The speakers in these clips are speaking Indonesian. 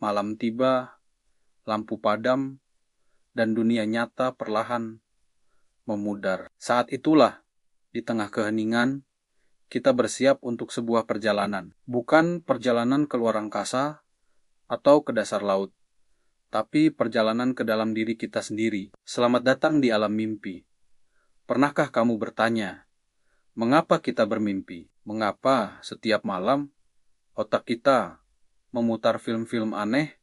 Malam tiba, lampu padam, dan dunia nyata perlahan memudar. Saat itulah, di tengah keheningan, kita bersiap untuk sebuah perjalanan. Bukan perjalanan ke luar angkasa atau ke dasar laut, tapi perjalanan ke dalam diri kita sendiri. Selamat datang di alam mimpi. Pernahkah kamu bertanya, mengapa kita bermimpi? Mengapa setiap malam otak kita memutar film-film aneh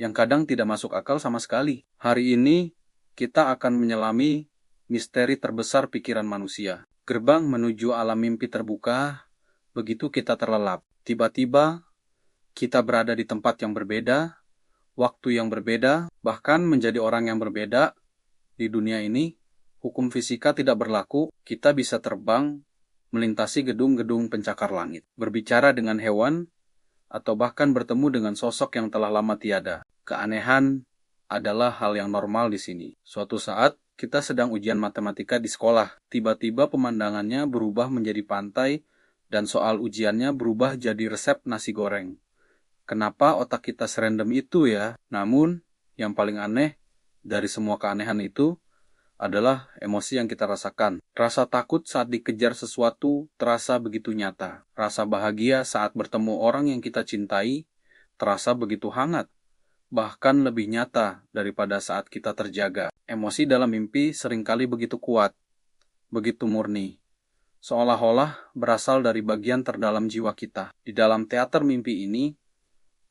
yang kadang tidak masuk akal sama sekali? Hari ini kita akan menyelami misteri terbesar pikiran manusia. Gerbang menuju alam mimpi terbuka begitu kita terlelap. Tiba-tiba kita berada di tempat yang berbeda, waktu yang berbeda, bahkan menjadi orang yang berbeda. Di dunia ini, hukum fisika tidak berlaku. Kita bisa terbang, melintasi gedung-gedung pencakar langit, berbicara dengan hewan, atau bahkan bertemu dengan sosok yang telah lama tiada. Keanehan adalah hal yang normal di sini. Suatu saat, kita sedang ujian matematika di sekolah. Tiba-tiba pemandangannya berubah menjadi pantai, dan soal ujiannya berubah jadi resep nasi goreng. Kenapa otak kita serandom itu ya? Namun, yang paling aneh dari semua keanehan itu adalah emosi yang kita rasakan. Rasa takut saat dikejar sesuatu terasa begitu nyata. Rasa bahagia saat bertemu orang yang kita cintai terasa begitu hangat. Bahkan lebih nyata daripada saat kita terjaga. Emosi dalam mimpi seringkali begitu kuat, begitu murni. Seolah-olah berasal dari bagian terdalam jiwa kita. Di dalam teater mimpi ini,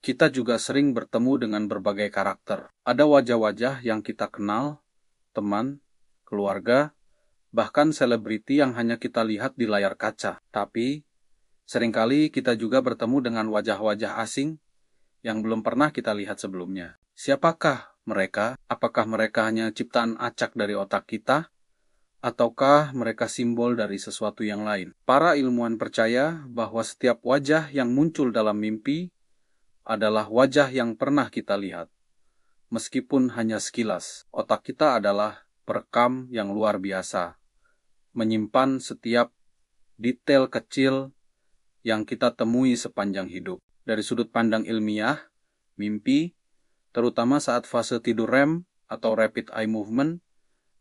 kita juga sering bertemu dengan berbagai karakter. Ada wajah-wajah yang kita kenal, teman, keluarga, bahkan selebriti yang hanya kita lihat di layar kaca. Tapi, seringkali kita juga bertemu dengan wajah-wajah asing yang belum pernah kita lihat sebelumnya. Siapakah mereka? Apakah mereka hanya ciptaan acak dari otak kita? Ataukah mereka simbol dari sesuatu yang lain? Para ilmuwan percaya bahwa setiap wajah yang muncul dalam mimpi adalah wajah yang pernah kita lihat. Meskipun hanya sekilas, otak kita adalah perekam yang luar biasa, menyimpan setiap detail kecil yang kita temui sepanjang hidup. Dari sudut pandang ilmiah, mimpi, terutama saat fase tidur REM atau Rapid Eye Movement,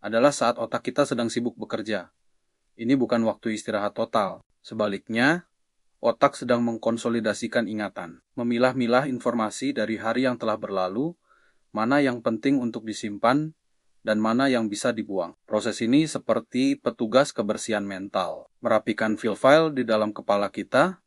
adalah saat otak kita sedang sibuk bekerja. Ini bukan waktu istirahat total. Sebaliknya, otak sedang mengkonsolidasikan ingatan, memilah-milah informasi dari hari yang telah berlalu, mana yang penting untuk disimpan, dan mana yang bisa dibuang. Proses ini seperti petugas kebersihan mental, merapikan file-file di dalam kepala kita,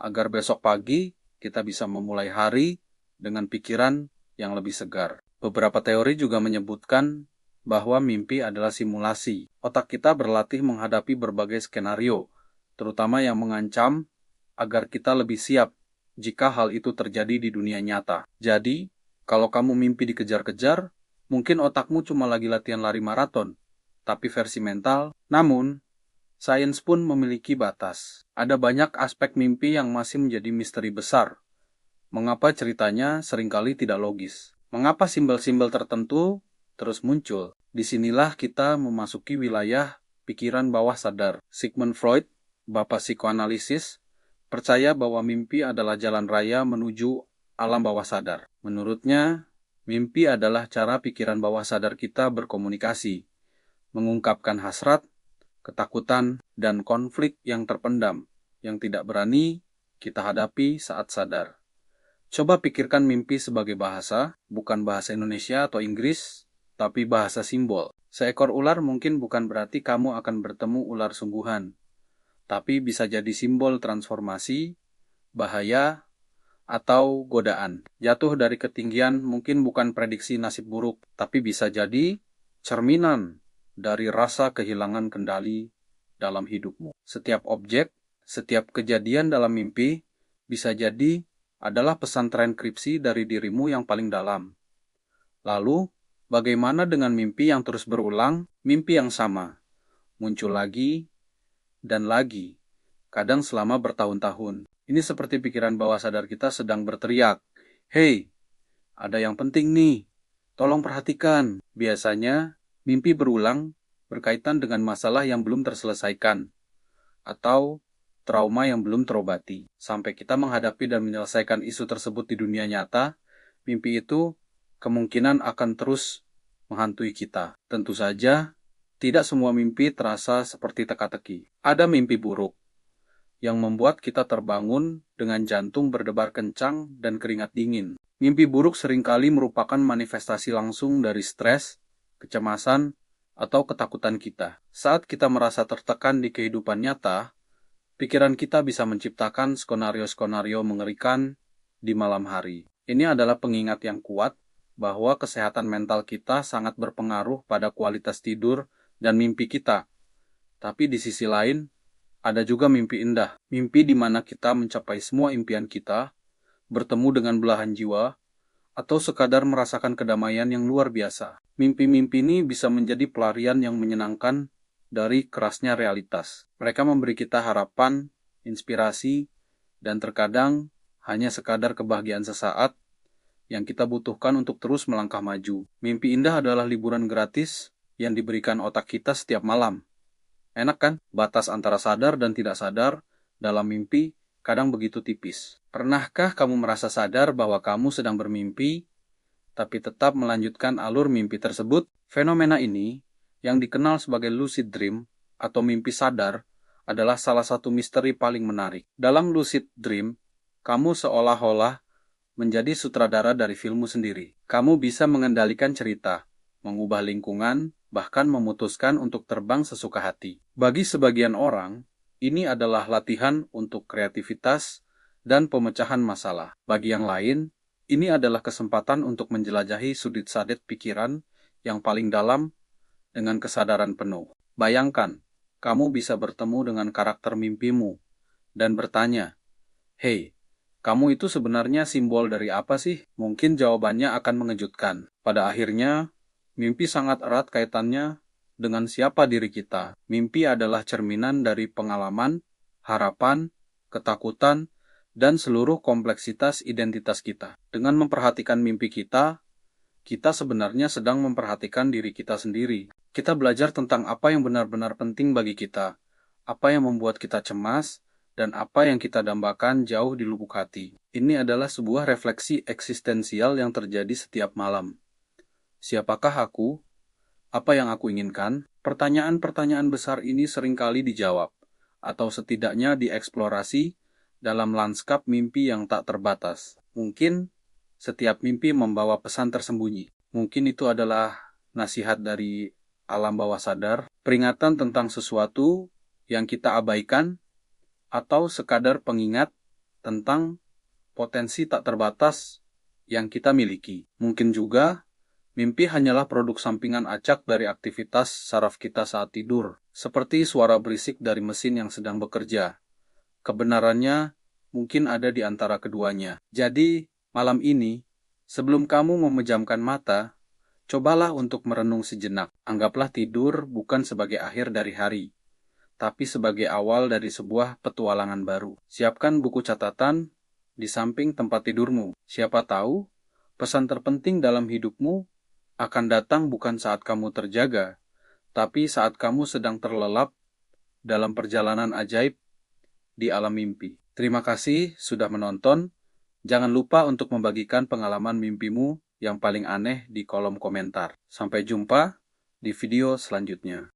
agar besok pagi kita bisa memulai hari dengan pikiran yang lebih segar. Beberapa teori juga menyebutkan bahwa mimpi adalah simulasi. Otak kita berlatih menghadapi berbagai skenario, terutama yang mengancam, agar kita lebih siap jika hal itu terjadi di dunia nyata. Jadi, kalau kamu mimpi dikejar-kejar, mungkin otakmu cuma lagi latihan lari maraton, tapi versi mental. Namun, sains pun memiliki batas. Ada banyak aspek mimpi yang masih menjadi misteri besar. Mengapa ceritanya seringkali tidak logis? Mengapa simbol-simbol tertentu terus muncul? Disinilah kita memasuki wilayah pikiran bawah sadar. Sigmund Freud, bapak psikoanalisis, percaya bahwa mimpi adalah jalan raya menuju alam bawah sadar. Menurutnya, mimpi adalah cara pikiran bawah sadar kita berkomunikasi, mengungkapkan hasrat, ketakutan, dan konflik yang terpendam, yang tidak berani kita hadapi saat sadar. Coba pikirkan mimpi sebagai bahasa, bukan bahasa Indonesia atau Inggris, tapi bahasa simbol. Seekor ular mungkin bukan berarti kamu akan bertemu ular sungguhan, tapi bisa jadi simbol transformasi, bahaya, atau godaan. Jatuh dari ketinggian mungkin bukan prediksi nasib buruk, tapi bisa jadi cerminan dari rasa kehilangan kendali dalam hidupmu. Setiap objek, setiap kejadian dalam mimpi bisa jadi adalah pesan transkripsi dari dirimu yang paling dalam. Lalu, bagaimana dengan mimpi yang terus berulang? Mimpi yang sama, muncul lagi dan lagi, kadang selama bertahun-tahun. Ini seperti pikiran bawah sadar kita sedang berteriak, "Hei, ada yang penting nih, tolong perhatikan." Biasanya, mimpi berulang berkaitan dengan masalah yang belum terselesaikan, atau trauma yang belum terobati. Sampai kita menghadapi dan menyelesaikan isu tersebut di dunia nyata, mimpi itu kemungkinan akan terus menghantui kita. Tentu saja, tidak semua mimpi terasa seperti teka-teki. Ada mimpi buruk yang membuat kita terbangun dengan jantung berdebar kencang dan keringat dingin. Mimpi buruk seringkali merupakan manifestasi langsung dari stres, kecemasan, atau ketakutan kita. Saat kita merasa tertekan di kehidupan nyata, pikiran kita bisa menciptakan skenario-skenario mengerikan di malam hari. Ini adalah pengingat yang kuat bahwa kesehatan mental kita sangat berpengaruh pada kualitas tidur dan mimpi kita. Tapi di sisi lain, ada juga mimpi indah, mimpi di mana kita mencapai semua impian kita, bertemu dengan belahan jiwa, atau sekadar merasakan kedamaian yang luar biasa. Mimpi-mimpi ini bisa menjadi pelarian yang menyenangkan dari kerasnya realitas. Mereka memberi kita harapan, inspirasi, dan terkadang hanya sekadar kebahagiaan sesaat yang kita butuhkan untuk terus melangkah maju. Mimpi indah adalah liburan gratis yang diberikan otak kita setiap malam. Enak kan? Batas antara sadar dan tidak sadar dalam mimpi kadang begitu tipis. Pernahkah kamu merasa sadar bahwa kamu sedang bermimpi, tapi tetap melanjutkan alur mimpi tersebut? Fenomena ini, yang dikenal sebagai lucid dream atau mimpi sadar, adalah salah satu misteri paling menarik. Dalam lucid dream, kamu seolah-olah menjadi sutradara dari filmmu sendiri. Kamu bisa mengendalikan cerita, mengubah lingkungan, bahkan memutuskan untuk terbang sesuka hati. Bagi sebagian orang, ini adalah latihan untuk kreativitas dan pemecahan masalah. Bagi yang lain, ini adalah kesempatan untuk menjelajahi sudut-sudut pikiran yang paling dalam dengan kesadaran penuh. Bayangkan, kamu bisa bertemu dengan karakter mimpimu dan bertanya, "Hei, kamu itu sebenarnya simbol dari apa sih?" Mungkin jawabannya akan mengejutkan. Pada akhirnya, mimpi sangat erat kaitannya dengan siapa diri kita. Mimpi adalah cerminan dari pengalaman, harapan, ketakutan, dan seluruh kompleksitas identitas kita. Dengan memperhatikan mimpi kita sebenarnya sedang memperhatikan diri kita sendiri. Kita belajar tentang apa yang benar-benar penting bagi kita, apa yang membuat kita cemas, dan apa yang kita dambakan jauh di lubuk hati. Ini adalah sebuah refleksi eksistensial yang terjadi setiap malam. Siapakah aku? Apa yang aku inginkan? Pertanyaan-pertanyaan besar ini seringkali dijawab, atau setidaknya dieksplorasi dalam lanskap mimpi yang tak terbatas. Mungkin setiap mimpi membawa pesan tersembunyi. Mungkin itu adalah nasihat dari alam bawah sadar, peringatan tentang sesuatu yang kita abaikan, atau sekadar pengingat tentang potensi tak terbatas yang kita miliki. Mungkin juga mimpi hanyalah produk sampingan acak dari aktivitas saraf kita saat tidur, seperti suara berisik dari mesin yang sedang bekerja. Kebenarannya mungkin ada di antara keduanya. Jadi, malam ini, sebelum kamu memejamkan mata, cobalah untuk merenung sejenak. Anggaplah tidur bukan sebagai akhir dari hari, tapi sebagai awal dari sebuah petualangan baru. Siapkan buku catatan di samping tempat tidurmu. Siapa tahu, pesan terpenting dalam hidupmu akan datang bukan saat kamu terjaga, tapi saat kamu sedang terlelap dalam perjalanan ajaib di alam mimpi. Terima kasih sudah menonton. Jangan lupa untuk membagikan pengalaman mimpimu yang paling aneh di kolom komentar. Sampai jumpa di video selanjutnya.